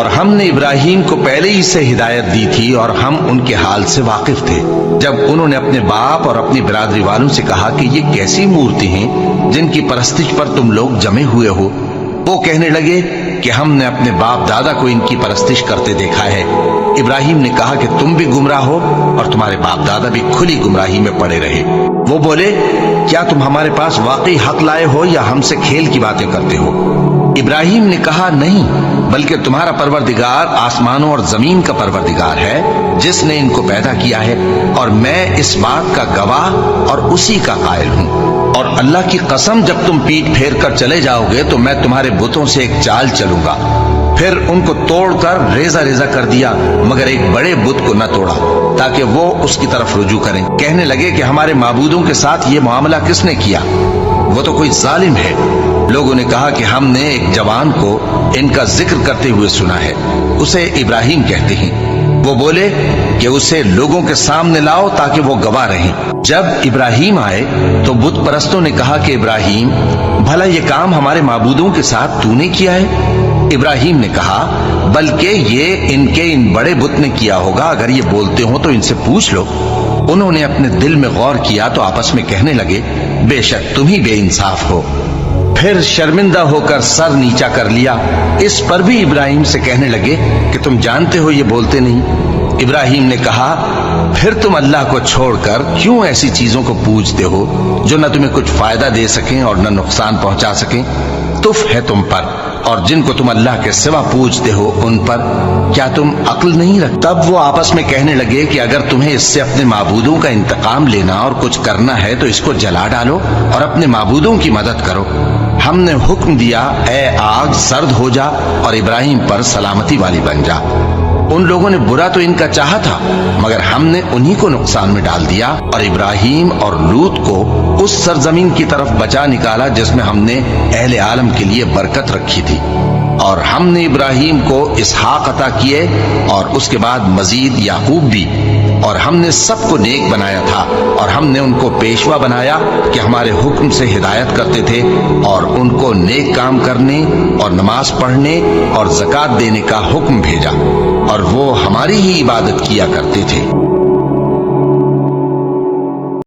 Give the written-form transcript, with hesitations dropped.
اور ہم نے ابراہیم کو پہلے ہی سے ہدایت دی تھی اور ہم ان کے حال سے واقف تھے۔ جب انہوں نے اپنے باپ اور اپنی برادری والوں سے کہا کہ یہ کیسی مورتی ہیں جن کی پرستش پر تم لوگ جمے ہوئے ہو، وہ کہنے لگے کہ ہم نے اپنے باپ دادا کو ان کی پرستش کرتے دیکھا ہے۔ ابراہیم نے کہا کہ تم بھی گمراہ ہو اور تمہارے باپ دادا بھی کھلی گمراہی میں پڑے رہے۔ وہ بولے، کیا تم ہمارے پاس واقعی حق لائے ہو یا ہم سے کھیل کی باتیں کرتے ہو؟ ابراہیم نے کہا، نہیں، بلکہ تمہارا پروردگار آسمانوں اور زمین کا پروردگار ہے جس نے ان کو پیدا کیا ہے، اور میں اس بات کا گواہ اور اسی کا قائل ہوں۔ اور اللہ کی قسم، جب تم پیٹ پھیر کر چلے جاؤ گے تو میں تمہارے بتوں سے ایک چال چلوں گا۔ پھر ان کو توڑ کر ریزہ ریزہ کر دیا، مگر ایک بڑے بت کو نہ توڑا تاکہ وہ اس کی طرف رجوع کریں۔ کہنے لگے کہ ہمارے معبودوں کے ساتھ یہ معاملہ کس نے کیا؟ وہ تو کوئی ظالم ہے۔ لوگوں نے کہا کہ ہم نے ایک جوان کو ان کا ذکر کرتے ہوئے سنا ہے، اسے ابراہیم کہتے ہیں۔ وہ بولے کہ اسے لوگوں کے سامنے لاؤ تاکہ وہ گواہ رہیں۔ جب ابراہیم آئے تو بت پرستوں نے کہا کہ ابراہیم، بھلا یہ کام ہمارے معبودوں کے ساتھ تو نے کیا ہے؟ ابراہیم نے کہا، بلکہ یہ ان بڑے بت نے کیا ہوگا، اگر یہ بولتے ہوں تو ان سے پوچھ لو۔ انہوں نے اپنے دل میں غور کیا تو آپس میں کہنے لگے، بے شک تم ہی بے انصاف ہو۔ پھر شرمندہ ہو کر سر نیچا کر لیا۔ اس پر بھی ابراہیم سے کہنے لگے کہ تم جانتے ہو یہ بولتے نہیں۔ ابراہیم نے کہا، پھر تم اللہ کو چھوڑ کر کیوں ایسی چیزوں کو پوجتے ہو جو نہ تمہیں کچھ فائدہ دے سکیں اور نہ نقصان پہنچا سکیں؟ تف ہے تم پر اور جن کو تم اللہ کے سوا پوجتے ہو ان پر، کیا تم عقل نہیں رکھتے؟ تب وہ آپس میں کہنے لگے کہ اگر تمہیں اس سے اپنے معبودوں کا انتقام لینا اور کچھ کرنا ہے تو اس کو جلا ڈالو اور اپنے معبودوں کی مدد کرو۔ ہم نے حکم دیا، اے آگ سرد ہو جا اور ابراہیم پر سلامتی والی بن جا۔ ان لوگوں نے برا تو ان کا چاہا تھا، مگر ہم نے انہی کو نقصان میں ڈال دیا اور ابراہیم اور لوط کو اس سرزمین کی طرف بچا نکالا جس میں ہم نے اہل عالم کے لیے برکت رکھی تھی۔ اور ہم نے ابراہیم کو اسحاق عطا کیے اور اس کے بعد مزید یعقوب بھی، اور ہم نے سب کو نیک بنایا تھا اور ہم نے ان کو پیشوا بنایا کہ ہمارے حکم سے ہدایت کرتے تھے اور ان کو نیک کام کرنے اور نماز پڑھنے اور زکوٰۃ دینے کا حکم بھیجا، اور وہ ہماری ہی عبادت کیا کرتے تھے۔